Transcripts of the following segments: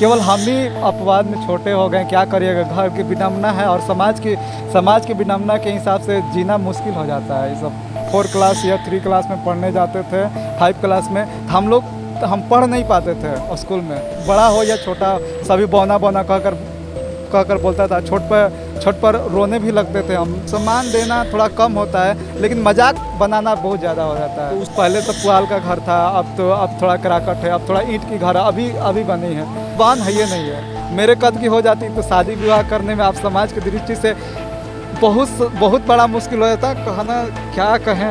केवल हम ही अपवाद में छोटे हो गए, क्या करिएगा। घर की विडम्बना है और समाज की विडम्बना के हिसाब से जीना मुश्किल हो जाता है। ये सब 4 क्लास या 3 क्लास में पढ़ने जाते थे, 5 क्लास में हम पढ़ नहीं पाते थे स्कूल में। बड़ा हो या छोटा सभी बौना बौना कहकर बोलता था। छोट पर रोने भी लगते थे हम। सम्मान देना थोड़ा कम होता है, लेकिन मजाक बनाना बहुत ज़्यादा हो जाता है। पहले तो पुआल का घर था, अब थोड़ा कराकट है, अब थोड़ा ईंट की घर अभी बनी है। बान है ये नहीं है। मेरे कद की हो जाती तो शादी विवाह करने में आप समाज की दृष्टि से बहुत बड़ा मुश्किल हो जाता है। कहना क्या कहें,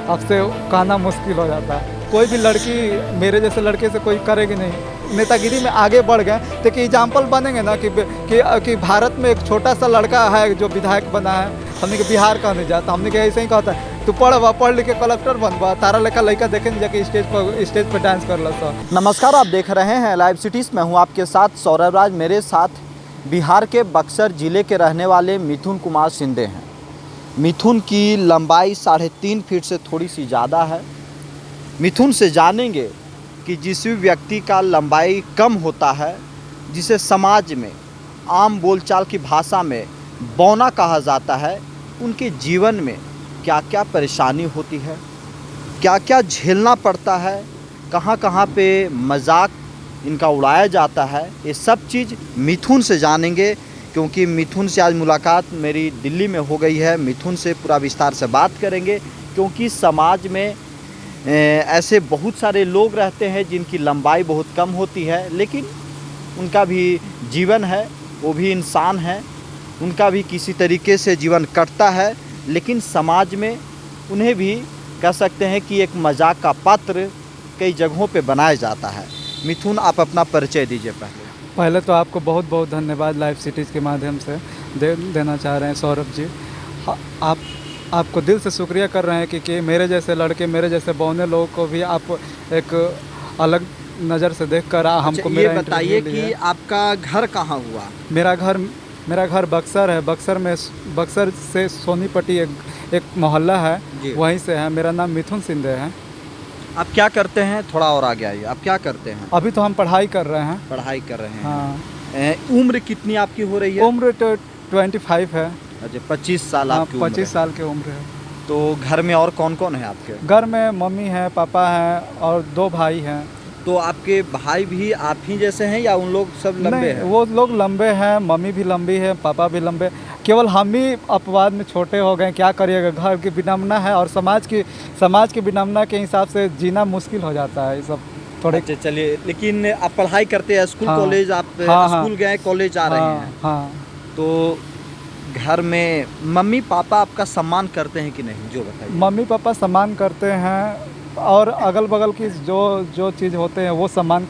आपसे कहना मुश्किल हो जाता है। कोई भी लड़की मेरे जैसे लड़के से कोई करेगी नहीं। नेतागिरी में आगे बढ़ गए तो कि एग्जाम्पल बनेंगे ना कि भारत में एक छोटा सा लड़का है जो विधायक बना है। हमने के बिहार कहने जाता, हमने के ऐसे ही कहता है तू पढ़ लिख के कलेक्टर बनवा, तारा लेखा लड़का देखेंगे जाके स्टेज पर डांस कर लो। नमस्कार, आप देख रहे हैं लाइव सिटीज़। मैं हूं आपके साथ सौरभ राज। मेरे साथ बिहार के बक्सर ज़िले के रहने वाले मिथुन कुमार शिंदे हैं। मिथुन की लंबाई 3.5 फीट से थोड़ी सी ज़्यादा है। मिथुन से जानेंगे कि जिस भी व्यक्ति का लंबाई कम होता है, जिसे समाज में आम बोलचाल की भाषा में बौना कहा जाता है, उनके जीवन में क्या क्या परेशानी होती है, क्या क्या झेलना पड़ता है, कहाँ कहाँ पे मजाक इनका उड़ाया जाता है, ये सब चीज़ मिथुन से जानेंगे। क्योंकि मिथुन से आज मुलाकात मेरी दिल्ली में हो गई है। मिथुन से पूरा विस्तार से बात करेंगे, क्योंकि समाज में ऐसे बहुत सारे लोग रहते हैं जिनकी लंबाई बहुत कम होती है, लेकिन उनका भी जीवन है, वो भी इंसान है, उनका भी किसी तरीके से जीवन कटता है, लेकिन समाज में उन्हें भी कह सकते हैं कि एक मजाक का पात्र कई जगहों पे बनाया जाता है। मिथुन, आप अपना परिचय दीजिए। पहले तो आपको बहुत बहुत धन्यवाद लाइव सिटीज़ के माध्यम से देना चाह रहे हैं सौरभ जी। आपको दिल से शुक्रिया कर रहे हैं कि मेरे जैसे लड़के, मेरे जैसे बौने लोगों को भी आप एक अलग नज़र से देखकर हमको ये बताइए कि आपका घर कहाँ हुआ? मेरा घर बक्सर है। बक्सर से सोनीपट्टी एक मोहल्ला है, वहीं से है। मेरा नाम मिथुन शिंदे है। आप क्या करते हैं? थोड़ा और आगे आइए। आप क्या करते हैं? अभी तो हम पढ़ाई कर रहे हैं। पढ़ाई कर रहे हैं। हाँ। उम्र कितनी आपकी हो रही है? उम्र तो 25 है। अच्छा, 25 साल आपकी उम्र 25 साल की उम्र है। तो घर में और कौन कौन है आपके? घर में मम्मी है, पापा हैं और 2 भाई हैं। तो आपके भाई भी आप ही जैसे हैं या उन लोग सब लंबे हैं? वो लोग लंबे हैं, मम्मी भी लंबी है, पापा भी लंबे। केवल हम ही अपवाद में छोटे हो गए, क्या करिएगा। घर की विडम्बना है और समाज की विडम्बना के हिसाब से जीना मुश्किल हो जाता है। ये सब थोड़े। अच्छा, चलिए। लेकिन आप पढ़ाई करते हैं, स्कूल कॉलेज? आप स्कूल गए, कॉलेज आ रहे हैं? हाँ। तो घर में मम्मी पापा आपका सम्मान करते हैं कि नहीं, जो बताइए। मम्मी पापा सम्मान करते हैं, और अगल बगल की जो चीज़ होते हैं वो सम्मान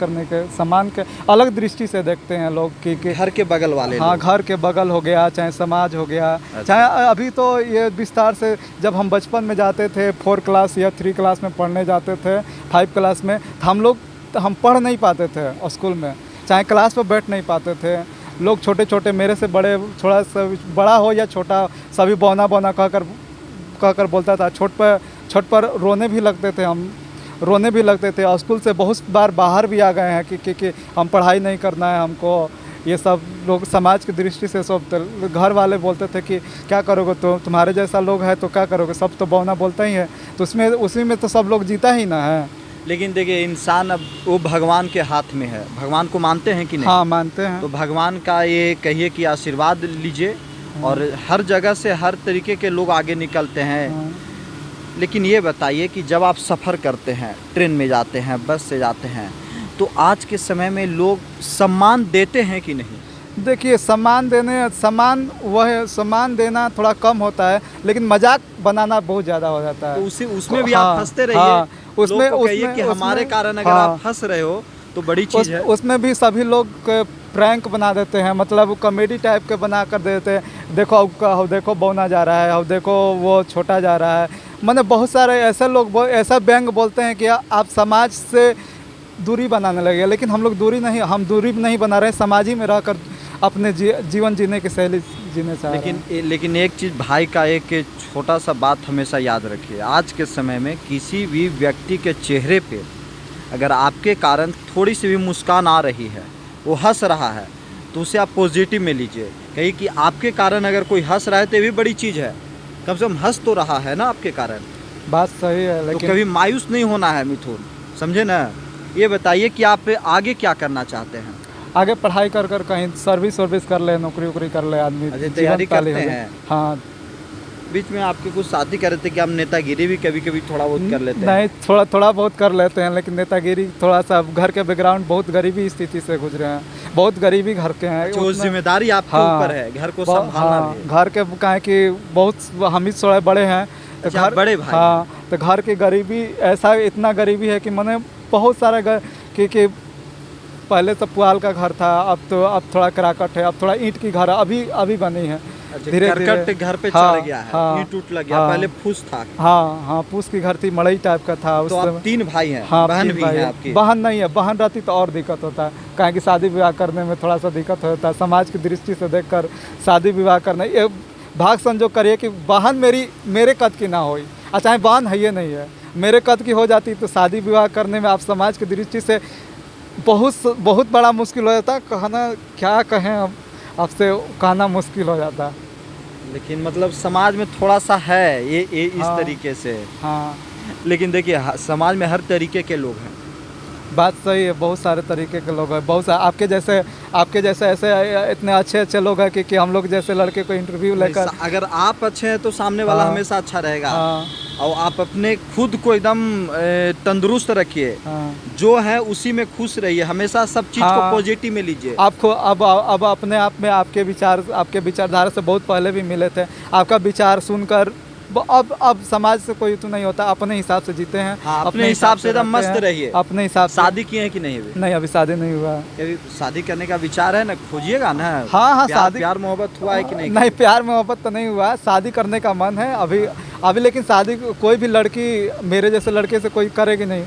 के अलग दृष्टि से देखते हैं लोग कि घर के बगल वाले। हाँ, घर के बगल हो गया, चाहे समाज हो गया। अच्छा। चाहे अभी तो ये विस्तार से, जब हम बचपन में जाते थे 4 क्लास या 3 क्लास में पढ़ने जाते थे, 5 क्लास में, हम पढ़ नहीं पाते थे स्कूल में, चाहे क्लास पर बैठ नहीं पाते थे। लोग छोटे मेरे से बड़े, थोड़ा सा बड़ा हो या छोटा, सभी बौना बौना कहकर बोलता था। छोट पर रोने भी लगते थे। स्कूल से बहुत बार बाहर भी आ गए हैं कि हम पढ़ाई नहीं करना है हमको। ये सब लोग समाज की दृष्टि से सब घर वाले बोलते थे कि क्या करोगे, तो तुम्हारे जैसा लोग है तो क्या करोगे, सब तो बौना बोलता ही है। तो उसी में तो सब लोग जीता ही ना है। लेकिन देखिए, इंसान अब वो भगवान के हाथ में है। भगवान को मानते हैं कि नहीं? हाँ, मानते हैं। तो भगवान का ये कहिए कि आशीर्वाद लीजिए, और हर जगह से हर तरीके के लोग आगे निकलते हैं। लेकिन ये बताइए कि जब आप सफ़र करते हैं, ट्रेन में जाते हैं, बस से जाते हैं, तो आज के समय में लोग सम्मान देते हैं कि नहीं? देखिए, सम्मान देना थोड़ा कम होता है, लेकिन मजाक बनाना बहुत ज़्यादा हो जाता है। तो उसमें भी आप फंसते रहिए। हाँ, उसमें कहिए कि हमारे कारण अगर आप फंस रहे हो तो बड़ी चीज़ है। उसमें भी सभी लोग प्रैंक बना देते हैं, मतलब कॉमेडी टाइप के बना कर देते हैं। देखो बौना जा रहा है, अब देखो वो छोटा जा रहा है। मैंने बहुत सारे ऐसे लोग ऐसा व्यंग बोलते हैं कि आप समाज से दूरी बनाने लगे, लेकिन हम दूरी नहीं बना रहे हैं। समाज ही में रहकर अपने जीवन जीने की शैली जीने चाह रहे हैं। लेकिन एक चीज़ भाई का एक छोटा सा बात हमेशा याद रखिए। आज के समय में किसी भी व्यक्ति के चेहरे पे अगर आपके कारण थोड़ी सी भी मुस्कान आ रही है, वो हंस रहा है, तो उसे आप पॉजिटिव में लीजिए। कहीं कि आपके कारण अगर कोई हंस रहा है तो ये भी बड़ी चीज़ है, कम से कम हंस तो रहा है ना आपके कारण। बात सही है, तो लेकिन कभी मायूस नहीं होना है मिथुन, समझे ना। ये बताइए कि आप आगे क्या करना चाहते हैं। आगे पढ़ाई कर कर कहीं सर्विस वर्विस कर ले, नौकरी वोकरी कर ले आदमी, अच्छा, जीवन तैयारी पाली करते हो जाए। हैं। हाँ, बीच में आपके कुछ साथी कह रहे थे कि हम नेतागिरी भी कभी कभी थोड़ा बहुत कर लेते हैं। नहीं, थोड़ा थोड़ा बहुत कर लेते हैं, लेकिन नेतागिरी थोड़ा सा, घर के बैकग्राउंड बहुत गरीबी स्थिति से गुजरे हैं, बहुत गरीबी घर के हैं। जो जिम्मेदारी आपके हाँ, ऊपर है, घर को संभालना हाँ, भी। घर के कहें कि बहुत हम ही थोड़े बड़े हैं, तो अच्छा, बड़े भाई। हाँ, तो घर की गरीबी ऐसा, इतना गरीबी है कि मैंने बहुत सारा कि पहले तो पुआल का घर था, अब थोड़ा कराकट है, अब थोड़ा ईंट की घर अभी बनी है। अच्छा, धीरे करकट धीरे घर पे हाँ, चढ़ गया है, हाँ, ईंट टूट लग गया। हाँ, पहले फूस था। हाँ हाँ, पूस की घर थी, मड़ई टाइप का था उस तो आप समय। 3 भाई हैं। हाँ, बहन 3 भी भाई है हैं। आपकी। बहन नहीं है, बहन रहती तो और दिक्कत होता है, कहें कि शादी विवाह करने में थोड़ा सा दिक्कत होता है। समाज की दृष्टि से देखकर शादी विवाह करना, ये भाग संजोग करिए कि बहन मेरे कद की ना होई, चाहे बहन है ये नहीं है, मेरे कद की हो जाती तो शादी विवाह करने में आप समाज की दृष्टि से बहुत बड़ा मुश्किल हो जाता। कहना क्या कहें, अब आपसे कहना मुश्किल हो जाता। लेकिन मतलब समाज में थोड़ा सा है ये इस हाँ, तरीके से। हाँ, लेकिन देखिए, समाज में हर तरीके के लोग हैं। बात सही है, बहुत सारे तरीके के लोग हैं, बहुत सारे आपके जैसे ऐसे इतने अच्छे लोग हैं कि हम लोग जैसे लड़के को इंटरव्यू लेकर, अगर आप अच्छे हैं तो सामने वाला हाँ, हमेशा अच्छा रहेगा। हाँ, और आप अपने खुद को एकदम तंदुरुस्त रखिए, हाँ, जो है उसी में खुश रहिए, हमेशा सब चीज़ को हाँ, पॉजिटिव में लीजिए। आपको अब अपने आप में आपके विचारधारा से बहुत पहले भी मिले थे, आपका विचार सुनकर अब समाज से कोई तो नहीं होता, अपने हिसाब से जीते हैं। हाँ, अपने हिसाब से एकदम मस्त रहिए। अपने हिसाब से। शादी किए हैं कि नहीं अभी? नहीं, अभी शादी नहीं हुआ। कभी शादी करने का विचार है ना, खोजिएगा ना। हाँ, शादी, प्यार मोहब्बत हुआ है कि नहीं? नहीं, प्यार मोहब्बत तो नहीं हुआ, शादी करने का मन है अभी, लेकिन शादी कोई भी लड़की मेरे जैसे लड़के से कोई करेगी नहीं,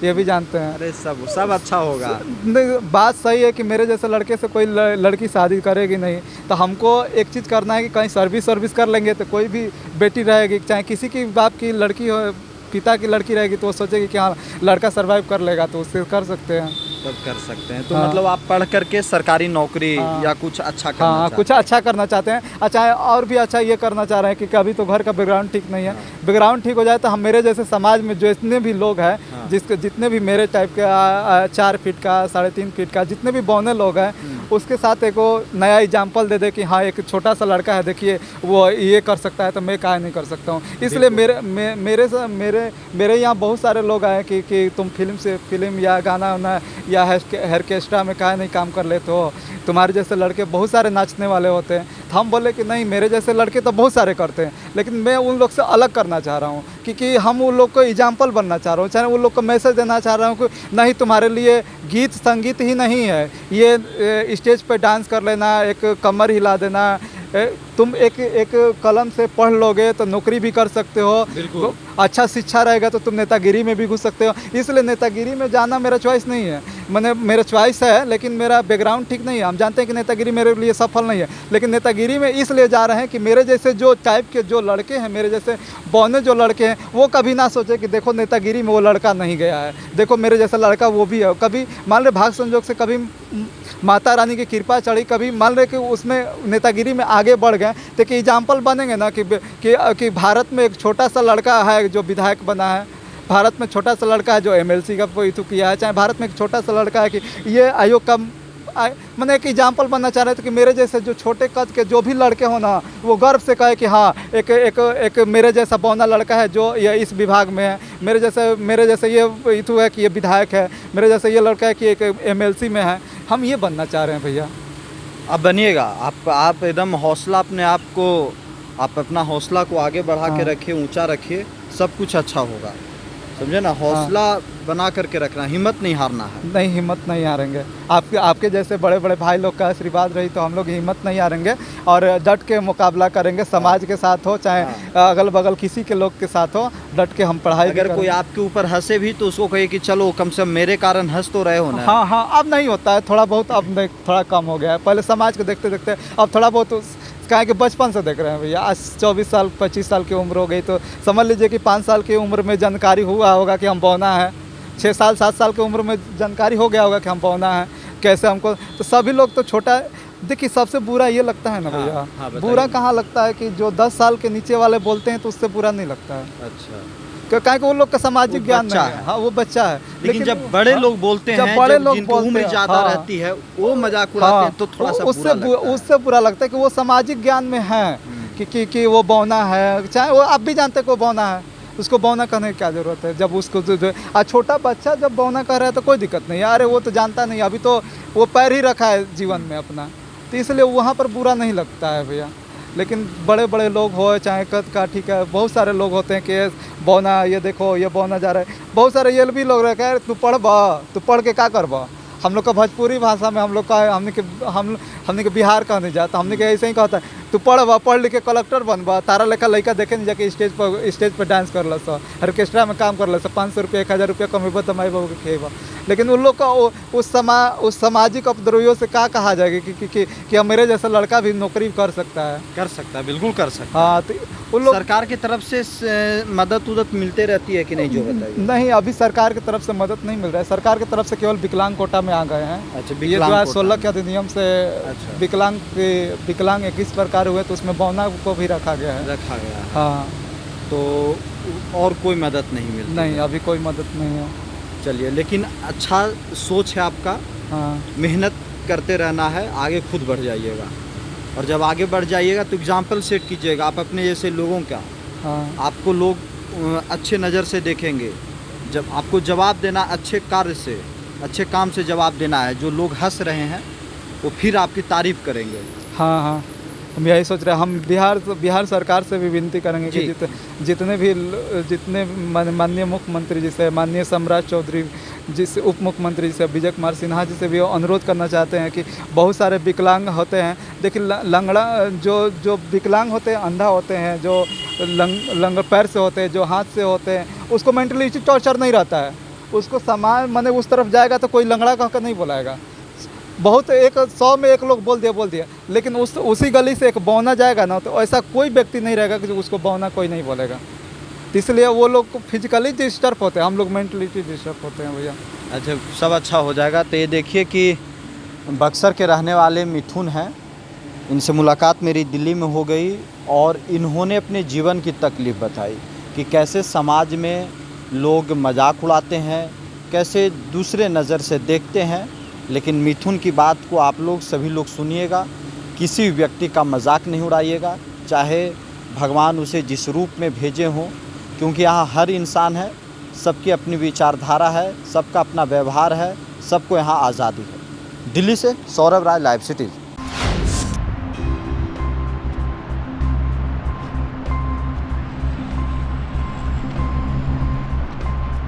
ये भी जानते हैं। अरे सब अच्छा होगा। नहीं, बात सही है कि मेरे जैसे लड़के से कोई लड़की शादी करेगी नहीं, तो हमको एक चीज़ करना है कि कहीं सर्विस कर लेंगे तो कोई भी बेटी रहेगी, चाहे किसी की बाप की लड़की हो, पिता की लड़की रहेगी, तो वो सोचेगी कि हाँ लड़का सर्वाइव कर लेगा, तो उससे कर सकते हैं। तब कर सकते हैं। तो हाँ, मतलब आप पढ़ करके सरकारी नौकरी हाँ, या कुछ अच्छा करना हाँ, चाहते कुछ अच्छा करना चाहते हैं। अच्छा, और भी अच्छा ये करना चाह रहे हैं कि अभी तो घर का बैकग्राउंड ठीक नहीं है, बैकग्राउंड ठीक हो जाए तो हम मेरे जैसे समाज में जो जितने भी लोग हैं, हाँ, जितने भी मेरे टाइप के 4 फीट का, 3.5 फीट का, जितने भी बौने लोग हैं, उसके साथ एक नया एग्जाम्पल दे दे कि हाँ एक छोटा सा लड़का है, देखिए वो ये कर सकता है तो मैं काहे नहीं कर सकता हूँ। इसलिए मेरे यहाँ बहुत सारे लोग आए कि तुम फिल्म या गाना वाना या ऑर्केस्ट्रा में काहे नहीं काम कर लेते हो, तुम्हारे जैसे लड़के बहुत सारे नाचने वाले होते हैं। तो हम बोले कि नहीं, मेरे जैसे लड़के तो बहुत सारे करते हैं, लेकिन मैं उन लोग से अलग करना चाह रहा हूँ, क्योंकि हम उन लोग को एग्जाम्पल बनना चाह रहा हूँ, चाहे उन लोग को मैसेज देना चाह रहा हूँ कि नहीं, तुम्हारे लिए गीत संगीत ही नहीं है, ये स्टेज पे डांस कर लेना, एक कमर हिला देना, तुम एक कलम से पढ़ लोगे तो नौकरी भी कर सकते हो, तो अच्छा शिक्षा रहेगा तो तुम नेतागिरी में भी घुस सकते हो। इसलिए नेतागिरी में जाना मेरा चॉइस नहीं है, मेरा चॉइस है, लेकिन मेरा बैकग्राउंड ठीक नहीं है। हम जानते हैं कि नेतागिरी मेरे लिए सफल नहीं है, लेकिन नेतागिरी में इसलिए जा रहे हैं कि मेरे जैसे जो टाइप के जो लड़के हैं, मेरे जैसे बौने जो लड़के हैं, वो कभी ना सोचे कि देखो नेतागिरी में वो लड़का नहीं गया है, देखो मेरे जैसा लड़का वो भी है। कभी मान ले भाग संजोग से कभी माता रानी की कृपा चढ़ी, कभी मान ले कि उसमें नेतागिरी में आगे बढ़ गए, तो कि एग्जाम्पल बनेंगे ना कि भारत में एक छोटा सा लड़का है जो विधायक बना है, भारत में छोटा सा लड़का है जो MLC का इतु किया है, चाहे भारत में एक छोटा सा लड़का है कि ये आयोग का मैंने एक एग्जाम्पल बनना चाह रहे थे कि मेरे जैसे जो छोटे कद के जो भी लड़के हो ना, वो गर्व से कहे कि हाँ एक मेरे जैसा बौना लड़का है जो ये इस विभाग में है, मेरे जैसे ये इतु है कि ये विधायक है, मेरे जैसे ये लड़का है कि एक MLC में है। हम ये बनना चाह रहे हैं भैया। आप बनिएगा, आप एकदम हौसला आप अपना हौसला को आगे बढ़ा के रखिए, ऊंचा रखिए, सब कुछ अच्छा होगा, समझे ना। हौसला बना करके रखना, हिम्मत नहीं हारना है। नहीं, हिम्मत नहीं हारेंगे। आपके जैसे बड़े बड़े भाई लोग का आशीर्वाद रही तो हम लोग हिम्मत नहीं हारेंगे और डट के मुकाबला करेंगे, समाज के साथ हो चाहे अगल बगल किसी के लोग के साथ हो, डट के हम पढ़ाई अगर कोई आपके ऊपर हंसे भी तो उसको कहिए कि चलो कम से कम मेरे कारण हंस तो रहे हो ना। हाँ, अब नहीं होता है, थोड़ा बहुत अब थोड़ा कम हो गया है। पहले समाज को देखते देखते अब थोड़ा बहुत क्या कि बचपन से देख रहे हैं भैया। आज 24 साल 25 साल की उम्र हो गई, तो समझ लीजिए कि 5 साल की उम्र में जानकारी हुआ होगा कि हम बौना है, 6 साल 7 साल की उम्र में जानकारी हो गया होगा कि हम बौना है। कैसे हमको, तो सभी लोग तो छोटा, देखिए सबसे बुरा ये लगता है ना हाँ, भैया, हाँ, बताइए। बुरा कहाँ लगता है कि जो 10 साल के नीचे वाले बोलते हैं तो उससे बुरा नहीं लगता है, अच्छा, क्या कि वो लोग का सामाजिक वो ज्ञान बच्चा नहीं है। है। हाँ, वो बच्चा है, लेकिन जब बड़े लोग बोलते जब हैं, बड़े जब लोग जिनको बोलते उम्र हैं, ज़्यादा हाँ, रहती है, वो मजाक उड़ाते हैं तो थोड़ा सा बुरा लगता है। उससे बुरा लगता है कि वो सामाजिक ज्ञान में है कि वो बौना है, चाहे वो आप भी जानते हैं कि वो बौना है, उसको बौना कहने की क्या ज़रूरत है। जब उसको छोटा बच्चा जब बौना कह रहा है तो कोई दिक्कत नहीं है, अरे वो तो जानता नहीं, अभी तो वो पैर ही रखा है जीवन में अपना, तो इसलिए वहाँ पर बुरा नहीं लगता है भैया। लेकिन बड़े बड़े लोग हो चाहे कद का, ठीक है, बहुत सारे लोग होते हैं कि बौना, ये देखो ये बौना जा रहा है, बहुत सारे ये भी लोग रखे, तू पढ़ बा, तू पढ़ के क्या करबा। हम लोग का भोजपुरी भाषा में हम लोग का हमने के बिहार का नहीं जाता, हमने के ऐसे ही कहता है तू पढ़ बा, पढ़ लिख के कलेक्टर बनबा, तारा लेखा लड़का देखे नहीं जाके स्टेज पर डांस कर लस, ऑर्केस्ट्रा में काम कर लस, 500 रुपये 1000 रुपये कमेबा तो माई बाबू के खेबा। लेकिन उन लोग का उस सामाजिक उपद्रवियों से क्या कहा जाएगा कि मेरे जैसा लड़का भी नौकरी कर सकता है, बिल्कुल कर सकता हाँ, तो उन लोग सरकार की तरफ से मदद उदत मिलते रहती है कि नहीं, जो बताइए। नहीं, अभी सरकार की तरफ से मदद नहीं मिल रहा है, सरकार की तरफ से केवल विकलांग कोटा में आ गए हैं। अच्छा, ये जो है 16 के कोटा। अधिनियम से अच्छा। विकलांग 21 प्रकार हुए तो उसमें बौना को भी रखा गया है। रखा गया है। हाँ, तो और कोई मदद नहीं मिलती? नहीं, अभी कोई मदद नहीं है। चलिए, लेकिन अच्छा सोच है आपका, हाँ, मेहनत करते रहना है, आगे खुद बढ़ जाइएगा, और जब आगे बढ़ जाइएगा तो एग्जाम्पल सेट कीजिएगा आप अपने जैसे लोगों का। हाँ, आपको लोग अच्छे नज़र से देखेंगे, जब आपको जवाब देना अच्छे कार्य से, अच्छे काम से जवाब देना है, जो लोग हंस रहे हैं वो फिर आपकी तारीफ करेंगे। हाँ, हाँ, हम यही सोच रहे हैं। हम बिहार सरकार से भी विनती करेंगे कि जितने माननीय मुख्यमंत्री जैसे माननीय सम्राट चौधरी, जिस उप मुख्यमंत्री जैसे विजय कुमार सिन्हा जी से भी अनुरोध करना चाहते हैं कि बहुत सारे विकलांग होते हैं, देखिए लंगड़ा जो विकलांग होते हैं, अंधा होते हैं, जो लंगड़ पैर से होते हैं, जो हाथ से होते हैं, उसको मेंटली टॉर्चर नहीं रहता है, उसको समाज माने उस तरफ जाएगा तो कोई लंगड़ा कहकर नहीं बुलाएगा। बहुत 100 में 1 लोग बोल दिया, लेकिन उसी गली से एक बौना जाएगा ना तो ऐसा कोई व्यक्ति नहीं रहेगा कि उसको बौना कोई नहीं बोलेगा। तो इसलिए वो लोग फिजिकली डिस्टर्ब होते हैं, हम लोग मेंटली डिस्टर्ब होते हैं भैया। अच्छा, सब अच्छा हो जाएगा। तो ये देखिए कि बक्सर के रहने वाले मिथुन हैं, इनसे मुलाकात मेरी दिल्ली में हो गई और इन्होंने अपने जीवन की तकलीफ़ बताई कि कैसे समाज में लोग मजाक उड़ाते हैं, कैसे दूसरे नज़र से देखते हैं। लेकिन मिथुन की बात को आप लोग सभी लोग सुनिएगा, किसी व्यक्ति का मजाक नहीं उड़ाइएगा, चाहे भगवान उसे जिस रूप में भेजे हों, क्योंकि यहाँ हर इंसान है, सबकी अपनी विचारधारा है, सबका अपना व्यवहार है, सबको यहाँ आज़ादी है। दिल्ली से सौरभ राय, लाइव सिटीज़।